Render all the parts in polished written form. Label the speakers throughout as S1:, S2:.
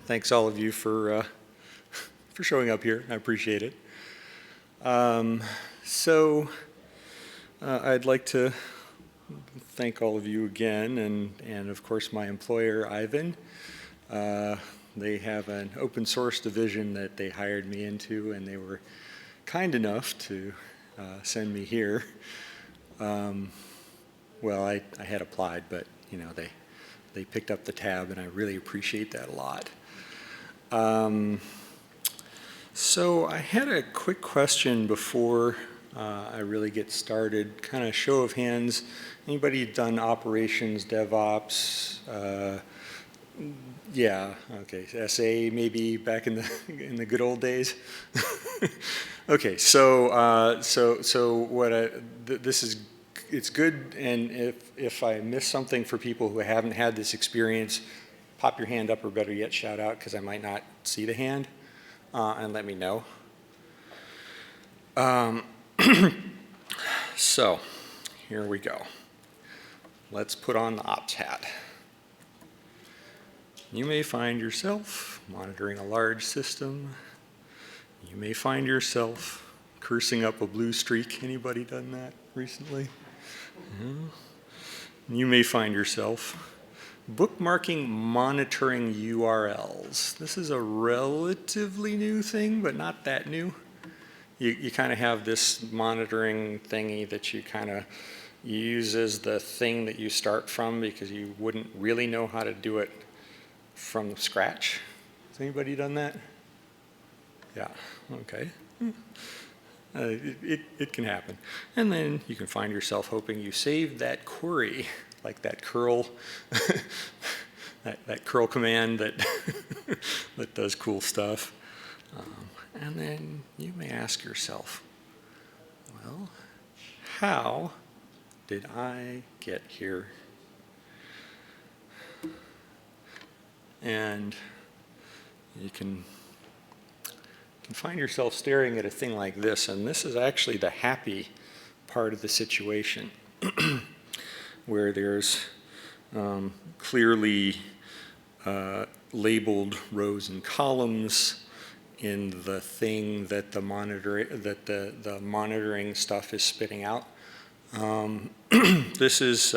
S1: Thanks all of you for showing up here. I appreciate it. I'd like to thank all of you again, and of course my employer, Ivan. They have an open source division that they hired me into, and they were kind enough to send me here. Well, I had applied, but you know they picked up the tab, and I really appreciate that a lot. So I had a quick question before I really get started. Kind of show of hands. Anybody done operations, DevOps? Yeah. Okay. SA maybe back in the good old days. Okay. This is. It's good, and if I miss something for people who haven't had this experience, pop your hand up, or better yet, shout out, because I might not see the hand, and let me know. So here we go. Let's put on the ops hat. You may find yourself monitoring a large system. You may find yourself cursing up a blue streak. Anybody done that recently? You may find yourself bookmarking monitoring URLs. This is a relatively new thing, but not that new. You kind of have this monitoring thingy that you kind of use as the thing that you start from because you wouldn't really know how to do it from scratch. Has anybody done that? Yeah, okay. It can happen. And then you can find yourself hoping you saved that query, like that curl, that curl command that, that does cool stuff. And then you may ask yourself, well, how did I get here? And you can find yourself staring at a thing like this, and this is actually the happy part of the situation, where there's clearly labeled rows and columns in the thing that the monitoring stuff is spitting out. This is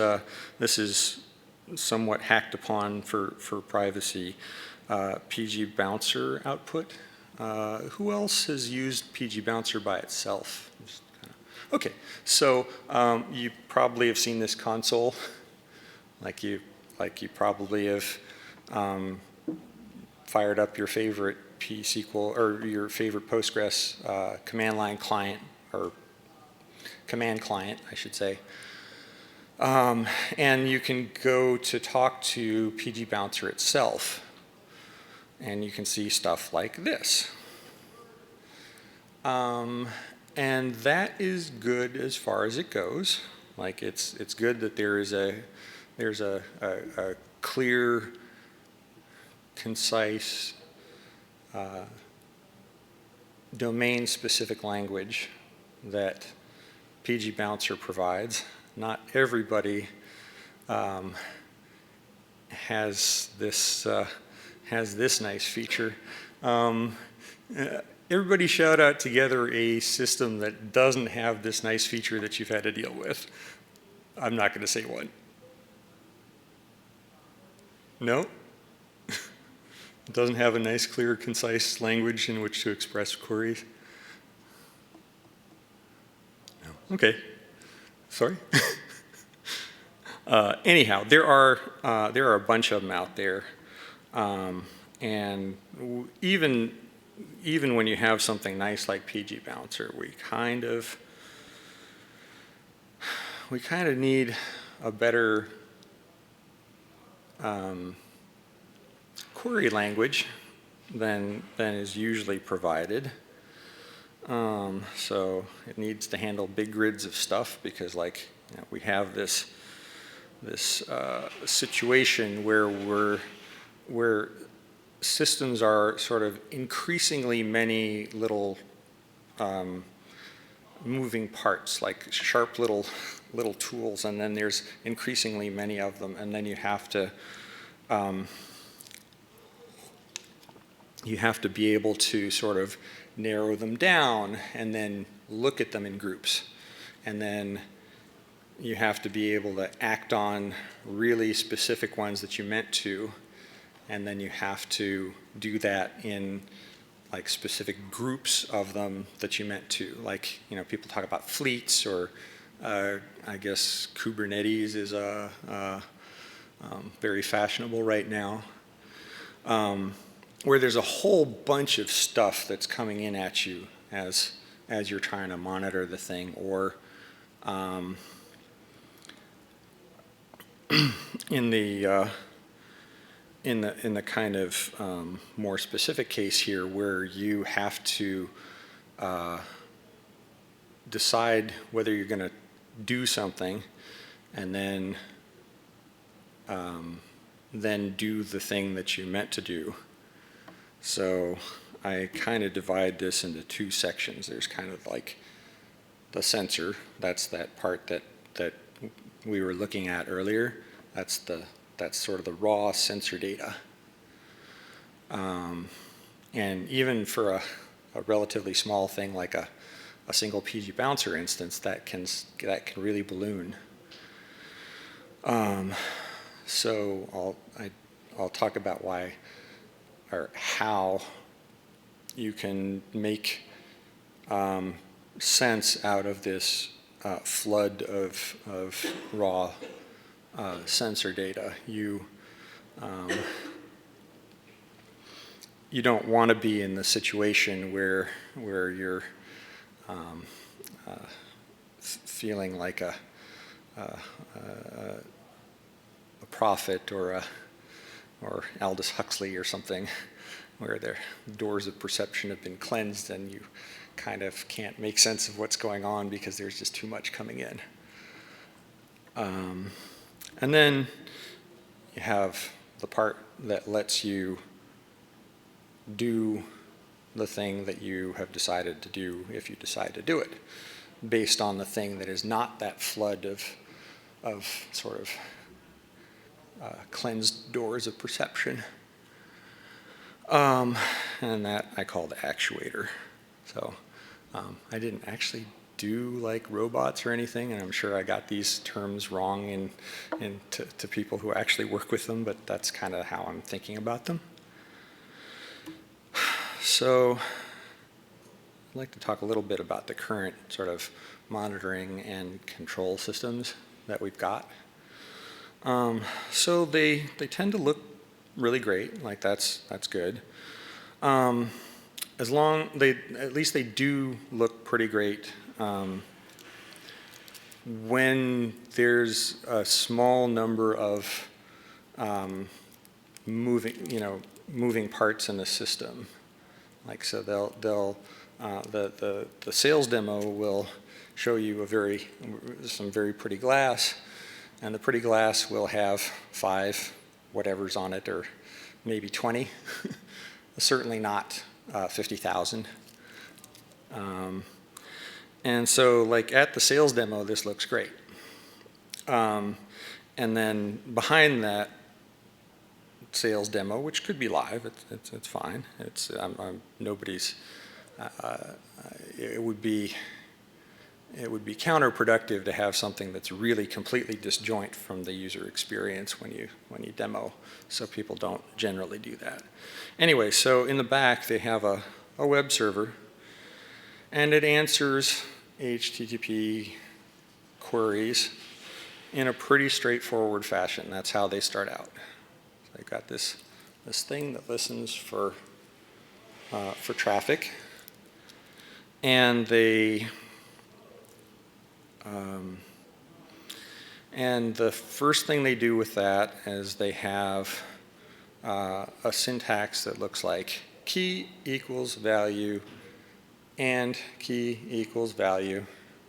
S1: somewhat hacked upon for privacy. PGBouncer output. Who else has used PGBouncer by itself? Okay, so you probably have seen this console, like you probably have fired up your favorite SQL or your favorite Postgres command line client, or command client, I should say. And you can go to talk to PGBouncer itself, and you can see stuff like this. And that is good as far as it goes. Like it's good that there's a clear, concise, domain-specific language that PGBouncer provides. Not everybody has this nice feature. Everybody shout out together a system that doesn't have this nice feature that you've had to deal with. I'm not going to say one. No? It doesn't have a nice, clear, concise language in which to express queries? No. Okay. Sorry? Anyhow, there are a bunch of them out there. And even when you have something nice like PGBouncer, we kind of need a better query language than is usually provided. So it needs to handle big grids of stuff because, like, you know, we have this situation where systems are sort of increasingly many little moving parts, like sharp little tools, and then there's increasingly many of them, and then you have to you have to be able to sort of narrow them down and then look at them in groups. And then you have to be able to act on really specific ones that you meant to, and then you have to do that in like specific groups of them that you meant to. Like, you know, people talk about fleets, or I guess Kubernetes is very fashionable right now, where there's a whole bunch of stuff that's coming in at you as you're trying to monitor the thing, or in the kind of more specific case here, where you have to decide whether you're going to do something, and then do the thing that you meant to do. So I kind of divide this into two sections. There's kind of like the sensor. That's that part that we were looking at earlier. That's sort of the raw sensor data. And even for a relatively small thing like a single pgbouncer instance, that can really balloon. So I'll talk about why, or how you can make sense out of this flood of raw sensor data. You don't want to be in the situation where you're feeling like a prophet or Aldous Huxley or something, where their doors of perception have been cleansed and you kind of can't make sense of what's going on because there's just too much coming in. And then you have the part that lets you do the thing that you have decided to do, if you decide to do it, based on the thing that is not that flood of sort of cleansed doors of perception. And that I call the actuator. So I didn't actually do like robots or anything, and I'm sure I got these terms wrong to people who actually work with them, but that's kind of how I'm thinking about them. So I'd like to talk a little bit about the current sort of monitoring and control systems that we've got. So they tend to look really great, like that's good. At least they do look pretty great when there's a small number of moving parts in the system. Like, so the sales demo will show you some very pretty glass, and the pretty glass will have 5 whatever's on it, or maybe 20. Certainly not 50,000. And so, like, at the sales demo, this looks great. And then behind that sales demo, which could be live, it's fine. Nobody's. It would be counterproductive to have something that's really completely disjoint from the user experience when you demo. So people don't generally do that. Anyway, so in the back they have a web server, and it answers HTTP queries in a pretty straightforward fashion. That's how they start out. So they've got this thing that listens for traffic, and and the first thing they do with that is they have a syntax that looks like key equals value and key equals value,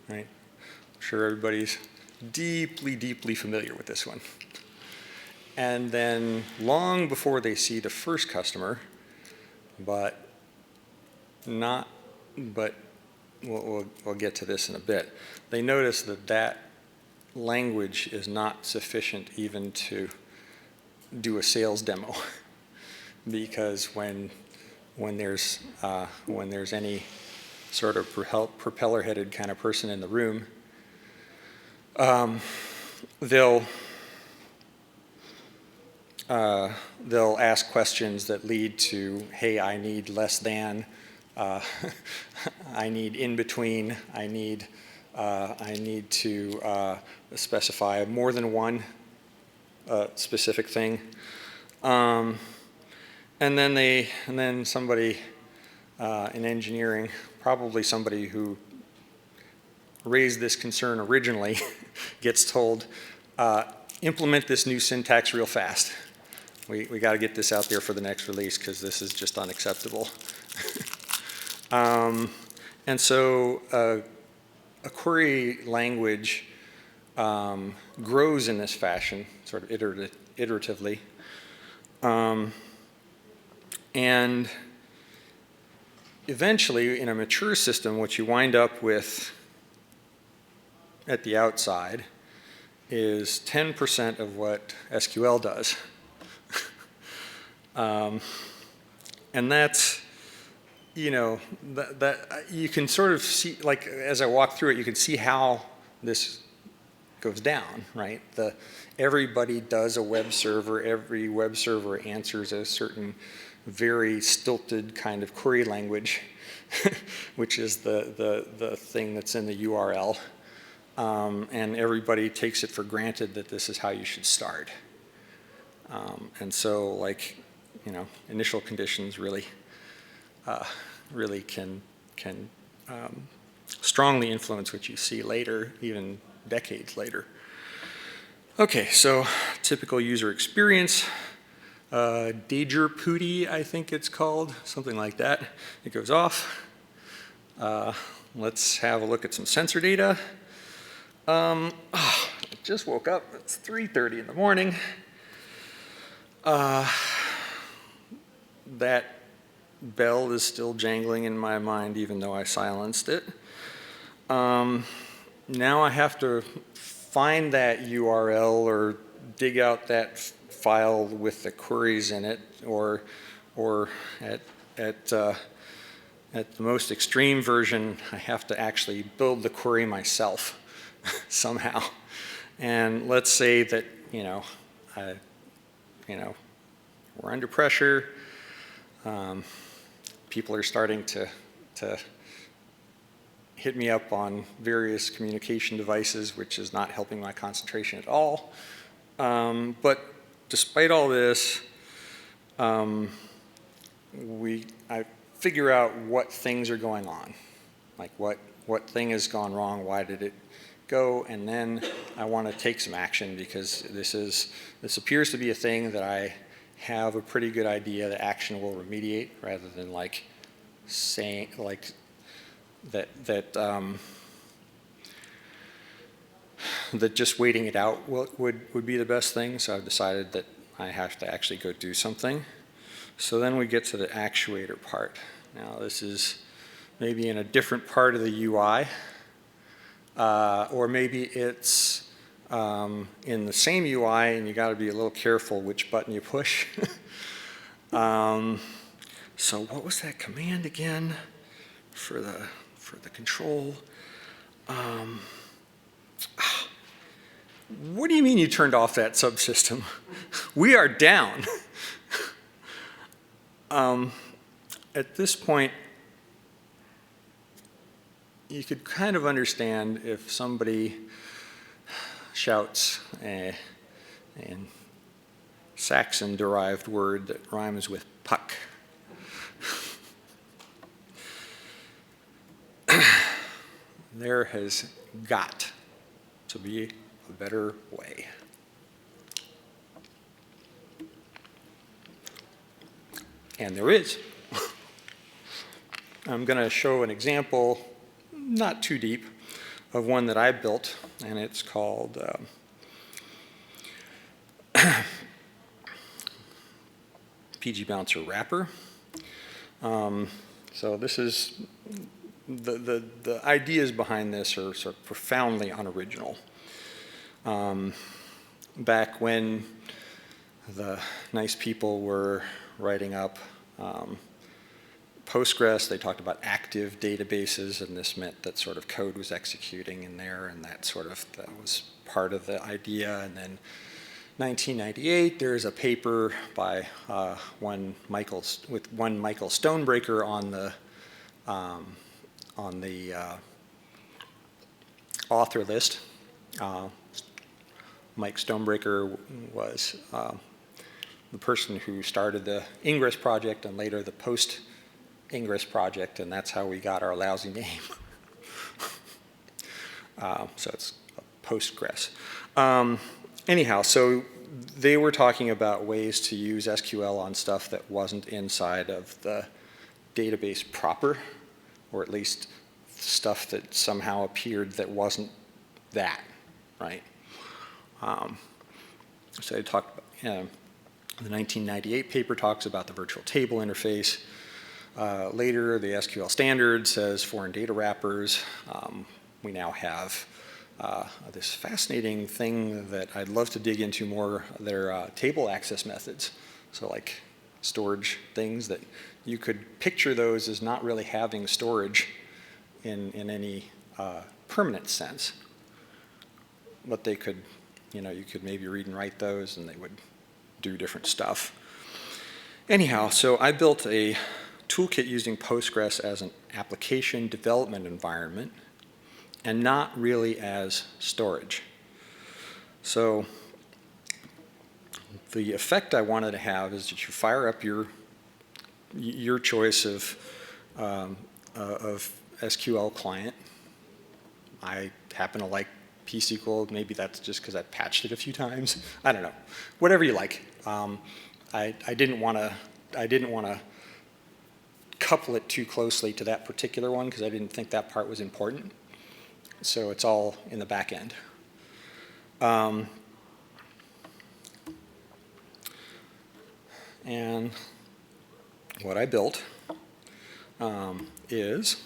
S1: right? I'm sure everybody's deeply, deeply familiar with this one. And then long before they see the first customer, but we'll get to this in a bit, they notice that language is not sufficient even to do a sales demo, because when when there's any sort of propeller-headed kind of person in the room, they'll ask questions that lead to, hey, I need less than, I need in between, I need to specify more than one specific thing, and then somebody in engineering, probably somebody who raised this concern originally, gets told, implement this new syntax real fast. We got to get this out there for the next release because this is just unacceptable. And so a query language grows in this fashion, sort of iteratively. And eventually, in a mature system, what you wind up with at the outside is 10% of what SQL does. And that's, you know, that you can sort of see, like, as I walk through it, you can see how this goes down, right? Everybody does a web server. Every web server answers a certain very stilted kind of query language, which is the thing that's in the URL. And everybody takes it for granted that this is how you should start. And so, like, you know, initial conditions really can strongly influence what you see later, even decades later. Okay, so typical user experience. Dager Pooty, I think it's called, something like that. It goes off. Let's have a look at some sensor data. I just woke up. It's 3:30 in the morning. That bell is still jangling in my mind, even though I silenced it. Now I have to find that URL or dig out that file with the queries in it, or at the most extreme version, I have to actually build the query myself somehow. And let's say that, you know, we're under pressure. People are starting to hit me up on various communication devices, which is not helping my concentration at all. But despite all this, I figure out what things are going on, like what thing has gone wrong, why did it go, and then I want to take some action because this appears to be a thing that I have a pretty good idea that action will remediate, rather than like saying like that just waiting it out would be the best thing. So I've decided that I have to actually go do something. So then we get to the actuator part. Now this is maybe in a different part of the UI, or maybe it's in the same UI, and you got to be a little careful which button you push. So what was that command again for the control? What do you mean you turned off that subsystem? We are down. At this point, you could kind of understand if somebody shouts a Saxon-derived word that rhymes with puck. There has got to be a better way. And there is. I'm going to show an example, not too deep, of one that I built, and it's called PGBouncer wrapper. So this is the ideas behind this are sort of profoundly unoriginal. Back when the nice people were writing up Postgres, they talked about active databases, and this meant that sort of code was executing in there, and that was part of the idea. And then 1998, there's a paper by one Michael Stonebreaker on the author list. Mike Stonebreaker was the person who started the Ingress project and later the post-Ingress project, and that's how we got our lousy name. So it's Postgres. Anyhow, so they were talking about ways to use SQL on stuff that wasn't inside of the database proper, or at least stuff that somehow appeared that wasn't that, right? So they talked about, the 1998 paper talks about the virtual table interface. Later, the SQL standard says foreign data wrappers. We now have this fascinating thing that I'd love to dig into more. They're table access methods. So like storage things that you could picture those as not really having storage in any permanent sense. But they could, you could maybe read and write those and they would do different stuff. Anyhow, so I built a toolkit using Postgres as an application development environment and not really as storage. So the effect I wanted to have is that you fire up your choice of SQL client. I happen to like PGConf. Maybe that's just because I patched it a few times. I don't know. Whatever you like. I didn't want to couple it too closely to that particular one because I didn't think that part was important. So it's all in the back end. And what I built is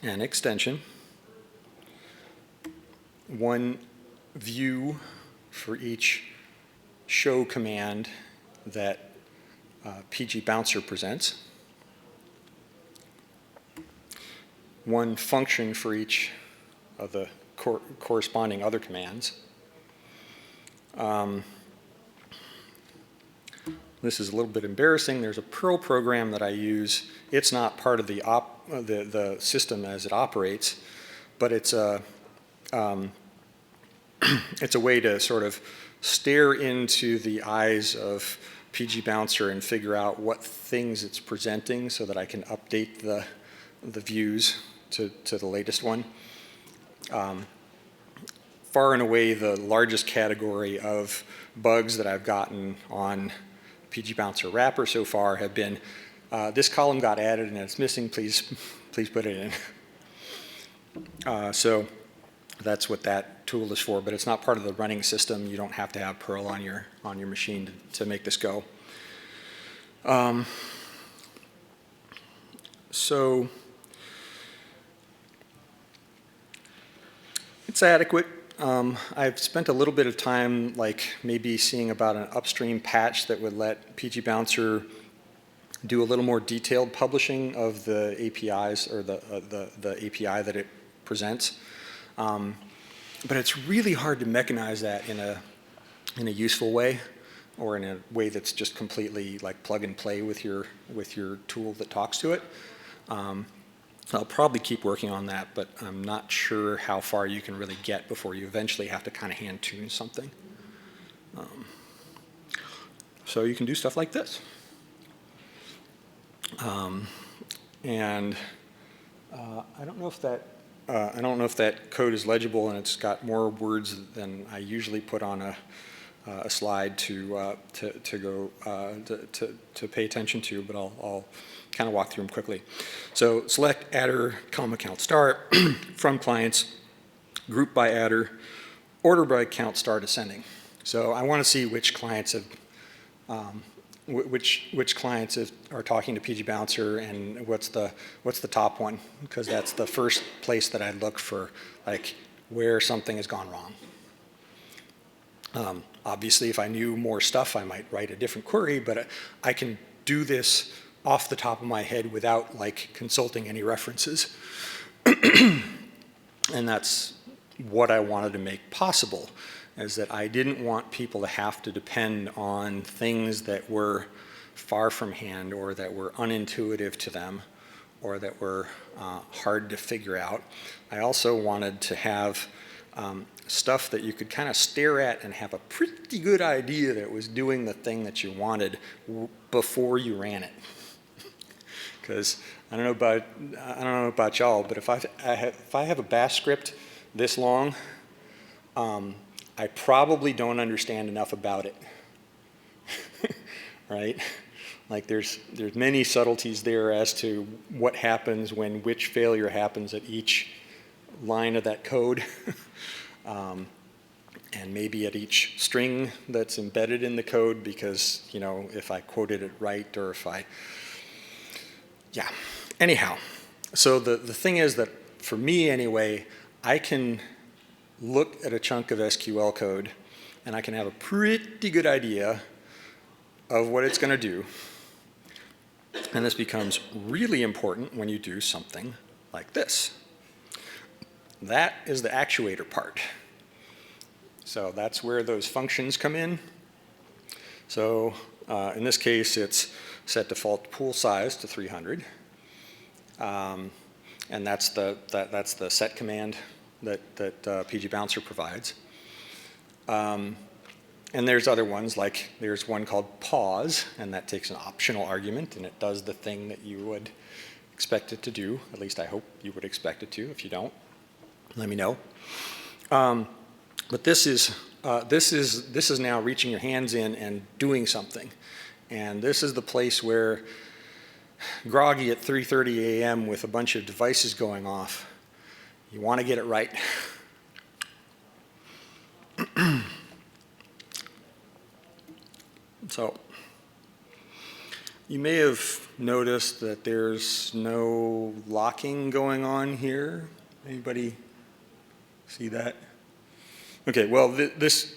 S1: an extension, one view for each show command that pgbouncer presents, one function for each of the corresponding other commands. This is a little bit embarrassing. There's a Perl program that I use. It's not part of the system as it operates, but it's a it's a way to sort of stare into the eyes of pgbouncer and figure out what things it's presenting so that I can update the views to the latest one. Far and away the largest category of bugs that I've gotten on pgbouncer wrapper so far have been, this column got added and it's missing, please put it in. So that's what that tool is for, but it's not part of the running system. You don't have to have Perl on your machine to make this go. So it's adequate. I've spent a little bit of time like maybe seeing about an upstream patch that would let pgbouncer do a little more detailed publishing of the APIs or the API that it presents. But it's really hard to mechanize that in a useful way or in a way that's just completely like plug and play with your tool that talks to it. I'll probably keep working on that, but I'm not sure how far you can really get before you eventually have to kind of hand tune something. So you can do stuff like this. And I don't know if that code is legible, and it's got more words than I usually put on a slide to pay attention to, but I'll kind of walk through them quickly. So select adder, count star from clients, group by adder, order by count star descending. So I want to see which clients have which clients are talking to pgbouncer and what's the top one, because that's the first place that I look for like where something has gone wrong. Obviously, if I knew more stuff, I might write a different query, but I can do this off the top of my head without like consulting any references. And that's what I wanted to make possible, is that I didn't want people to have to depend on things that were far from hand or that were unintuitive to them or that were hard to figure out. I also wanted to have stuff that you could kind of stare at and have a pretty good idea that it was doing the thing that you wanted before you ran it. Because I don't know about y'all, but if I have a bash script this long, I probably don't understand enough about it, right? Like there's many subtleties there as to what happens when which failure happens at each line of that code, and maybe at each string that's embedded in the code, because if I quoted it right or if yeah. Anyhow, so the thing is that for me anyway, I can look at a chunk of SQL code and I can have a pretty good idea of what it's going to do. And this becomes really important when you do something like this. That is the actuator part. So that's where those functions come in. So in this case, it's set default pool size to 300. And that's the set command that pgbouncer provides. And there's other ones, like there's one called pause, and that takes an optional argument, and it does the thing that you would expect it to do. At least I hope you would expect it to. If you don't, let me know. But this is now reaching your hands in and doing something. And this is the place where, groggy at 3:30 a.m. with a bunch of devices going off, you want to get it right. So you may have noticed that there's no locking going on here. Anybody see that? Okay, well, this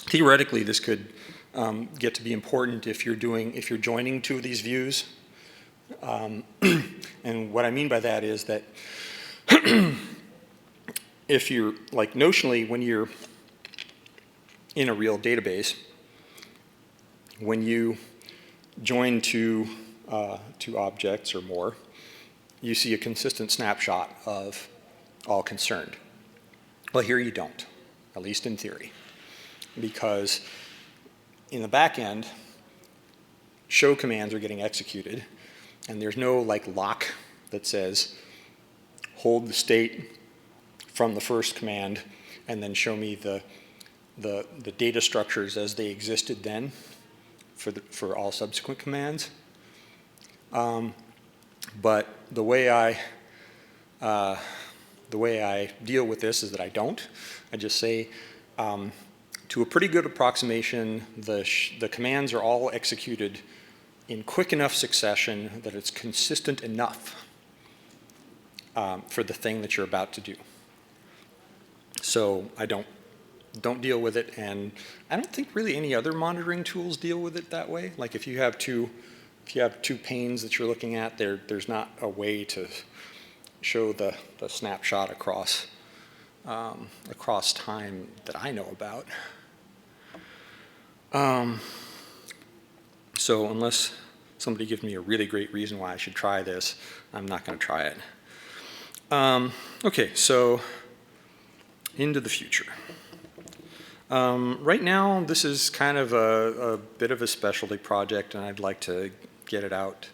S1: theoretically this could get to be important if you're joining two of these views. And what I mean by that is that if you're, like, notionally, when you're in a real database, when you join two objects or more, you see a consistent snapshot of all concerned. Well, here you don't, at least in theory, because in the back end, show commands are getting executed, and there's no lock that says hold the state from the first command and then show me the data structures as they existed then for all subsequent commands. But the way I deal with this is that I don't. I just say, to a pretty good approximation, the commands are all executed in quick enough succession that it's consistent enough for the thing that you're about to do. So I don't deal with it, and I don't think really any other monitoring tools deal with it that way. Like if you have two panes that you're looking at, there's not a way to show the snapshot across time that I know about. So unless somebody gives me a really great reason why I should try this, I'm not going to try it. Okay, so into the future. Right now, this is kind of a bit of a specialty project, and I'd like to get it out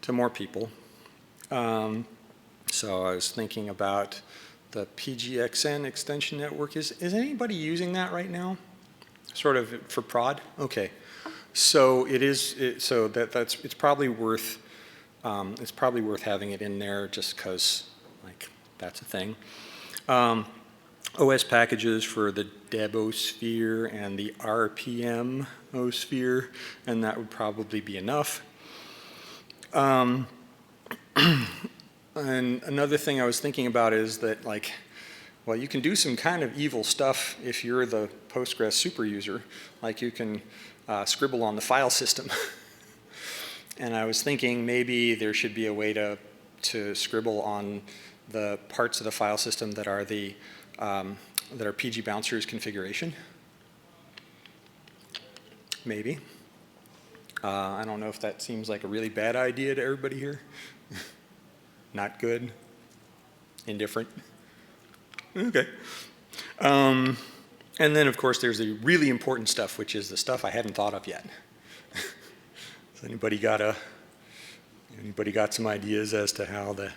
S1: to more people. So I was thinking about the PGXN extension network. Is anybody using that right now? Sort of for prod? Okay. So it is. It's probably worth having it in there just because that's a thing. OS packages for the debosphere and the RPM-osphere, and that would probably be enough. And another thing I was thinking about is that, well, you can do some kind of evil stuff if you're the Postgres super user. Like you can scribble on the file system. And I was thinking maybe there should be a way to scribble on the parts of the file system that are the that are pgbouncer's configuration. Maybe. I don't know if that seems like a really bad idea to everybody here. Not good. Indifferent. Okay. And then, of course, there's the really important stuff, which is the stuff I hadn't thought of yet. Has anybody got some ideas as to how the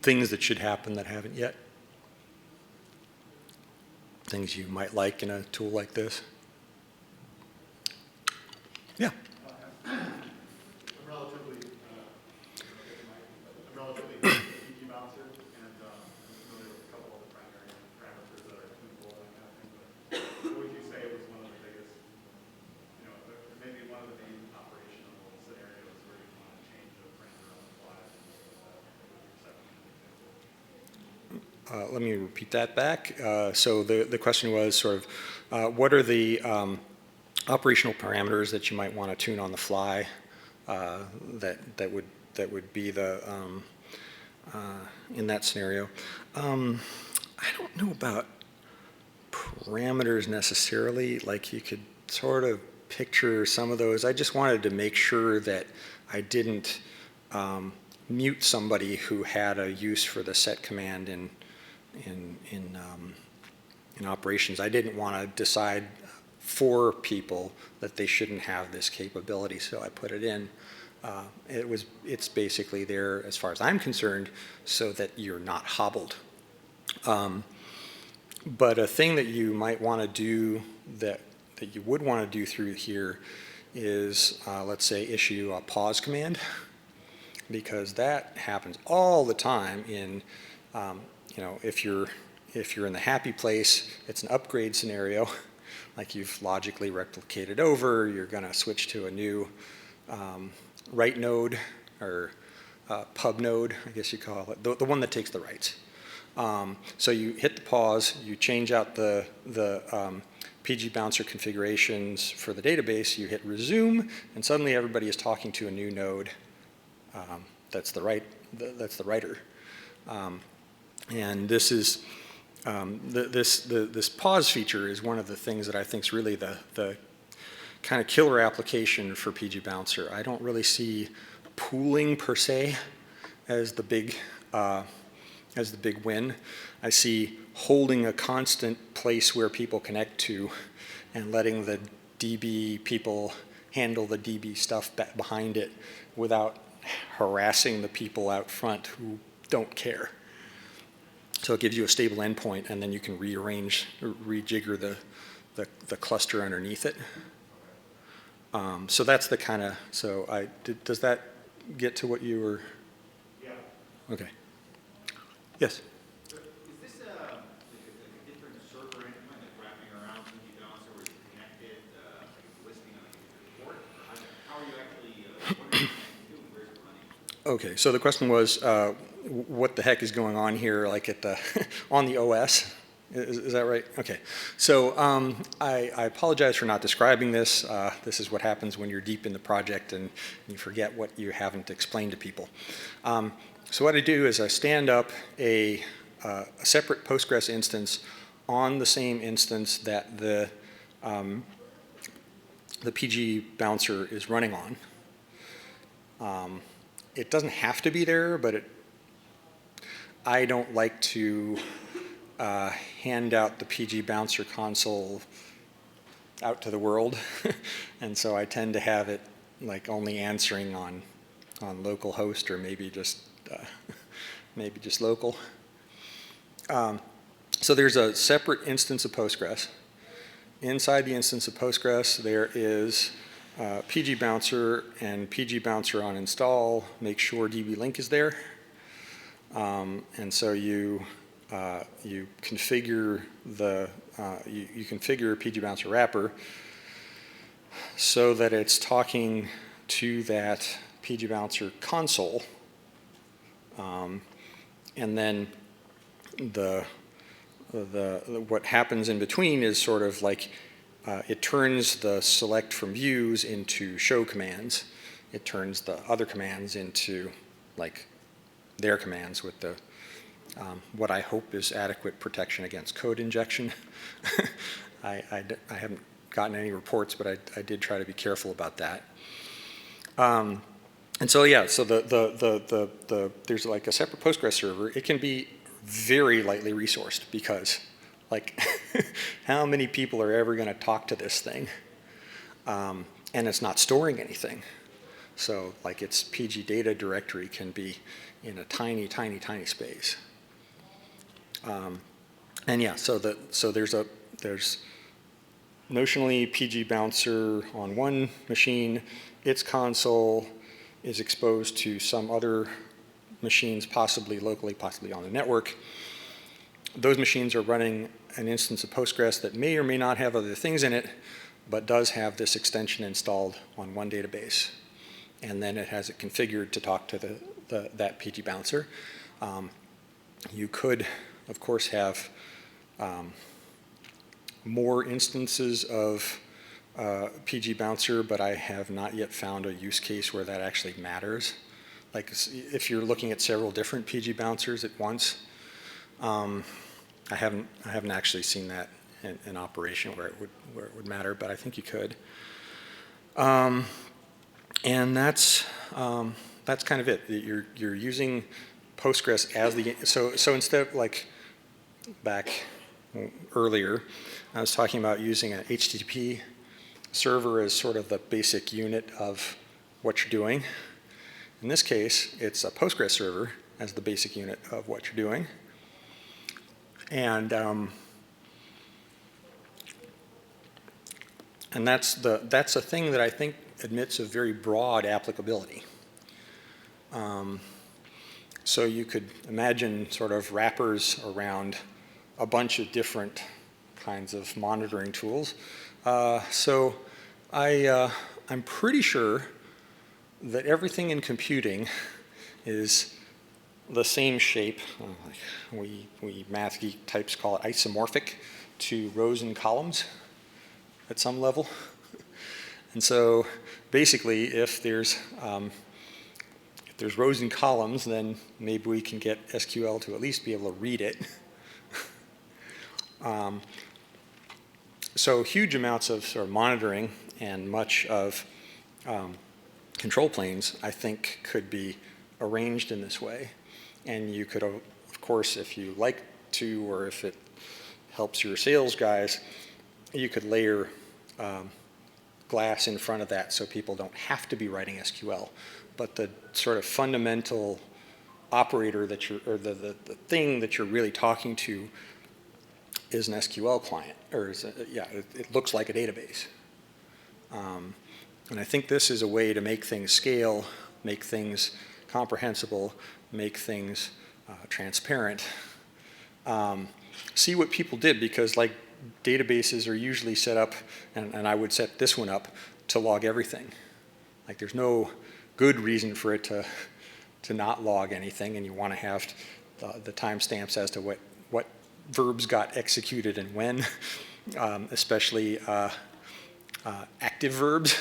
S1: things that should happen that haven't yet? Things you might like in a tool like this? Yeah.
S2: I'm relatively pgbouncer, and I'm familiar with a couple of the primary parameters that are tunable and that kind of thing. But what would you say was one of the biggest, maybe one of the main operational scenarios where you want to change a parameter on the fly?
S1: Let me repeat that back. So the question was sort of, what are the operational parameters that you might want to tune on the fly that would be the in that scenario. I don't know about parameters necessarily. Like you could sort of picture some of those. I just wanted to make sure that I didn't mute somebody who had a use for the set command in operations. I didn't want to decide for people that they shouldn't have this capability, so I put it in. It's basically there, as far as I'm concerned, so that you're not hobbled. But a thing that you might want to do that you would want to do through here is, let's say, issue a pause command, because that happens all the time in, if you're in the happy place, it's an upgrade scenario. Like you've logically replicated over, you're going to switch to a new write node or pub node, I guess you call it, the one that takes the writes. So you hit the pause, you change out the pgbouncer configurations for the database, you hit resume, and suddenly everybody is talking to a new node that's the writer. And this is this pause feature is one of the things that I think is really the kind of killer application for pgbouncer. I don't really see pooling per se as the big win. I see holding a constant place where people connect to and letting the DB people handle the DB stuff behind it without harassing the people out front who don't care. So it gives you a stable endpoint, and then you can rejigger the cluster underneath it. So that's the kind of, does that get to what you were?
S2: Yeah.
S1: Okay. Yes?
S3: So is this like a different server endpoint like wrapping around pgbouncer where you connected, like listening on a port? How are you actually, what are you doing? Where's it running?
S1: Okay, so the question was, what the heck is going on here, like at the on the OS? Is that right? Okay. So I apologize for not describing this. This is what happens when you're deep in the project and you forget what you haven't explained to people. So what I do is I stand up a separate Postgres instance on the same instance that the pgbouncer is running on. It doesn't have to be there, but I don't like to hand out the pgbouncer console out to the world, and so I tend to have it like only answering on local host or maybe just local. So there's a separate instance of Postgres. Inside the instance of Postgres, there is pgbouncer and pgbouncer on install. Make sure dblink is there, and so you configure you configure pgbouncer wrapper so that it's talking to that pgbouncer console, and then what happens in between is sort of like it turns the select from views into show commands, it turns the other commands into like their commands with the what I hope is adequate protection against code injection. I haven't gotten any reports, but I did try to be careful about that. And so yeah, so there's like a separate Postgres server. It can be very lightly resourced because like how many people are ever going to talk to this thing? And it's not storing anything. So like its PG data directory can be in a tiny, tiny, tiny space. And yeah, so there's notionally pgbouncer on one machine. Its console is exposed to some other machines, possibly locally, possibly on the network. Those machines are running an instance of Postgres that may or may not have other things in it, but does have this extension installed on one database. And then it has it configured to talk to that pgbouncer. You could, of course, have more instances of pgbouncer, but I have not yet found a use case where that actually matters. Like if you're looking at several different pgbouncers at once, I haven't actually seen that in operation where it would matter, but I think you could. And that's kind of it. You're using Postgres as the so instead of like back earlier, I was talking about using an HTTP server as sort of the basic unit of what you're doing. In this case, it's a Postgres server as the basic unit of what you're doing. And that's a thing that I think admits a very broad applicability. So you could imagine sort of wrappers around a bunch of different kinds of monitoring tools. So I'm pretty sure that everything in computing is the same shape. We math geek types call it isomorphic to rows and columns at some level. And so basically, if there's rows and columns, then maybe we can get SQL to at least be able to read it. So huge amounts of sort of monitoring and much of control planes, I think, could be arranged in this way. And you could, of course, if you like to, or if it helps your sales guys, you could layer glass in front of that so people don't have to be writing SQL. But the sort of fundamental operator that you're, or the thing that you're really talking to is an SQL client, or it looks like a database. And I think this is a way to make things scale, make things comprehensible, make things transparent. See what people did, because like databases are usually set up, and I would set this one up to log everything. Like there's no good reason for it to not log anything, and you want to have the timestamps as to what verbs got executed and when, especially active verbs,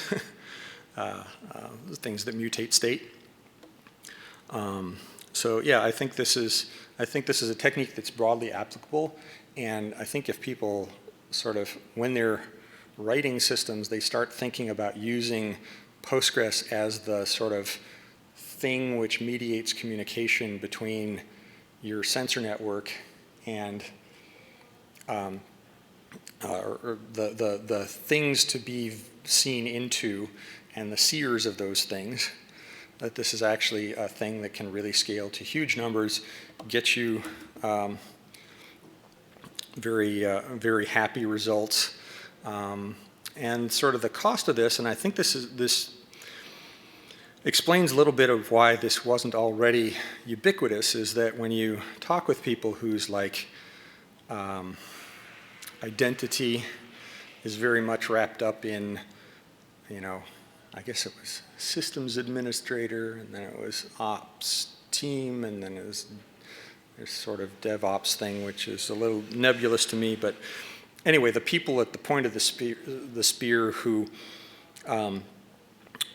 S1: things that mutate state. So yeah, I think this is a technique that's broadly applicable, and I think if people sort of, when they're writing systems, they start thinking about using Postgres as the sort of thing which mediates communication between your sensor network and or the things to be seen into and the seers of those things, that this is actually a thing that can really scale to huge numbers, get you very happy results. And sort of the cost of this, and I think this explains a little bit of why this wasn't already ubiquitous, is that when you talk with people whose like identity is very much wrapped up in, I guess it was systems administrator, and then it was ops team, and then it was this sort of DevOps thing, which is a little nebulous to me. But anyway, the people at the point of the spear who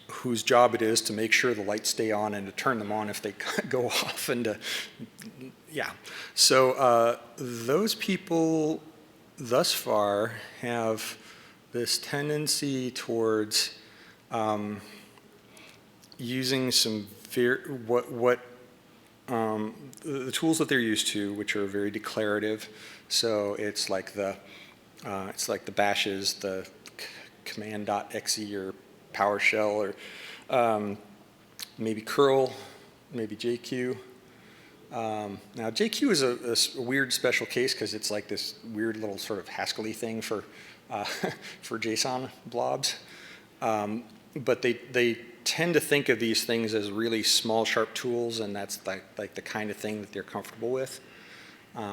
S1: whose job it is to make sure the lights stay on and to turn them on if they go off, and to, yeah. So those people thus far have this tendency towards using some the tools that they're used to, which are very declarative. So it's like the bashes, the command.exe or PowerShell, or maybe curl, maybe JQ. Now JQ is a weird special case because it's like this weird little sort of Haskell-y thing for for JSON blobs. But they tend to think of these things as really small, sharp tools, and that's like the kind of thing that they're comfortable with.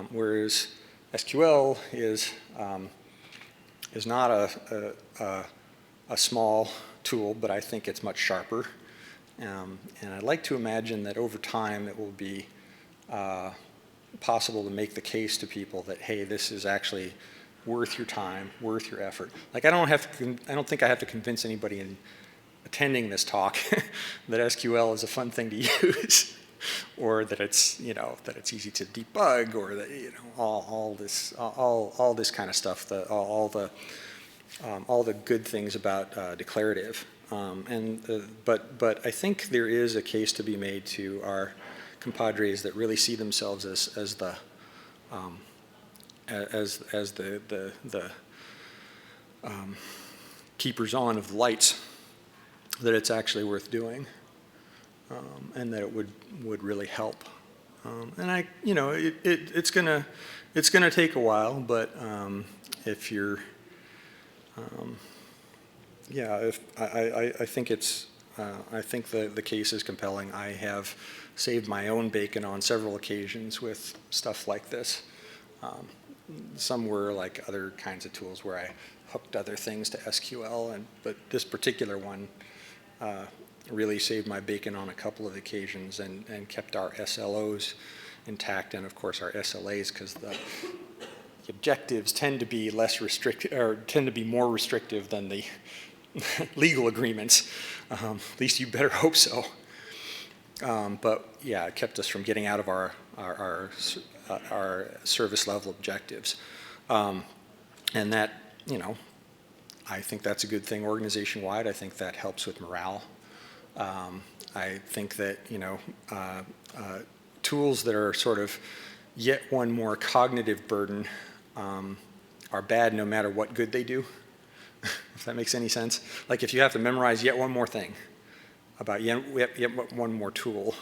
S1: Whereas SQL is not a small tool, but I think it's much sharper. And I'd like to imagine that over time it will be possible to make the case to people that, hey, this is actually worth your time, worth your effort. Like I don't think I have to convince anybody in attending this talk that SQL is a fun thing to use, or that it's that it's easy to debug, or that all this kind of stuff, all the good things about declarative. But I think there is a case to be made to our compadres that really see themselves as the keepers on of the lights, that it's actually worth doing, and that it would really help. And it's gonna take a while, but if you're I think the case is compelling. I have saved my own bacon on several occasions with stuff like this. Some were like other kinds of tools where I hooked other things to SQL, but this particular one really saved my bacon on a couple of occasions, and kept our SLOs intact, and of course our SLAs, because the objectives tend to be less restrictive, or tend to be more restrictive than the legal agreements. At least you better hope so. But yeah, it kept us from getting out of our service level objectives, and that I think that's a good thing organization wide. I think that helps with morale. I think that tools that are sort of yet one more cognitive burden are bad no matter what good they do. If that makes any sense. Like if you have to memorize yet one more thing about yet one more tool.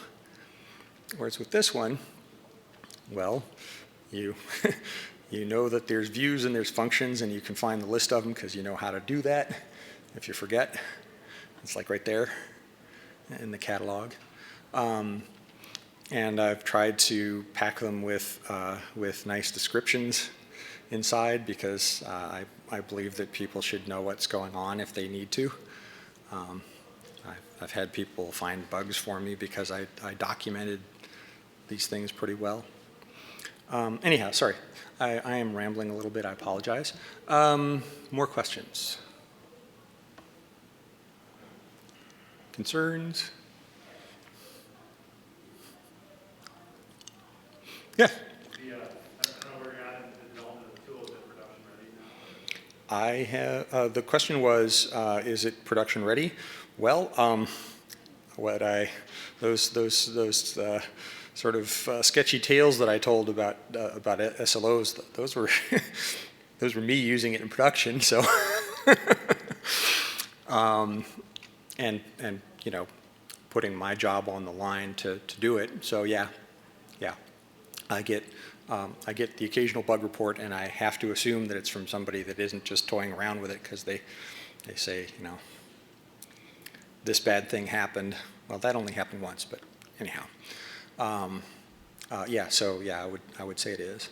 S1: Whereas with this one, well, you know that there's views and there's functions, and you can find the list of them because you know how to do that. If you forget, it's like right there in the catalog. And I've tried to pack them with nice descriptions inside, because I believe that people should know what's going on if they need to. I've had people find bugs for me because I documented these things pretty well. Anyhow, sorry, I am rambling a little bit. I apologize. More questions? Concerns? Yeah.
S2: I don't know where you're at in the development of the tool. Is it production ready now?
S1: I have, the question was, is it production ready? Well, those sort of sketchy tales that I told about SLOs, those were those were me using it in production. So, and putting my job on the line to do it. So yeah, I get the occasional bug report, and I have to assume that it's from somebody that isn't just toying around with it, because they say, this bad thing happened. Well, that only happened once, but anyhow. I would say it is.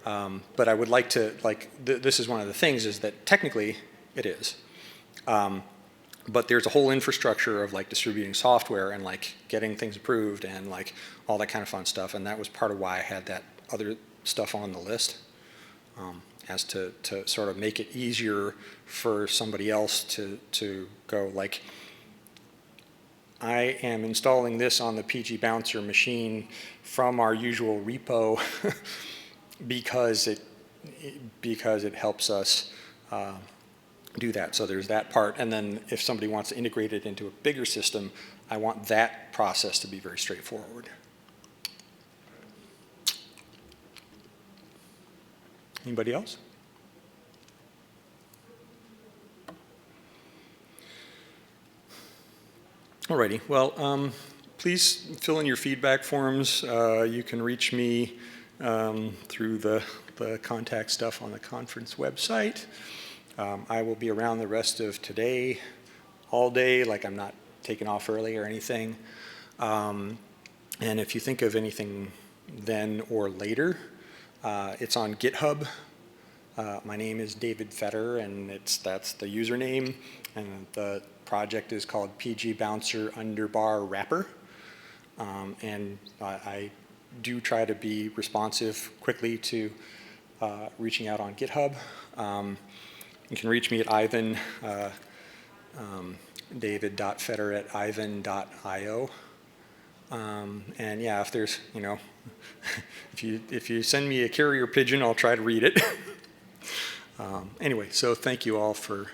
S1: But I would like to, this is one of the things, is that technically it is. But there's a whole infrastructure of distributing software and getting things approved and all that kind of fun stuff. And that was part of why I had that other stuff on the list, as to sort of make it easier for somebody else to go I am installing this on the pgbouncer machine from our usual repo because it helps us do that. So there's that part, and then if somebody wants to integrate it into a bigger system, I want that process to be very straightforward. Anybody else? Alrighty, well, please fill in your feedback forms. You can reach me through the contact stuff on the conference website. I will be around the rest of today, all day, like I'm not taking off early or anything. And if you think of anything then or later, it's on GitHub. My name is David Fetter, and that's the username, and the project is called pgbouncer _wrapper. And I do try to be responsive quickly to reaching out on GitHub. You can reach me at Ivan, david.fetter@ivan.io. And yeah, if there's, if you send me a carrier pigeon, I'll try to read it. Anyway, so thank you all for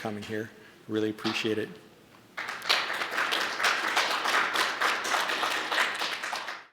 S1: coming here. Really appreciate it.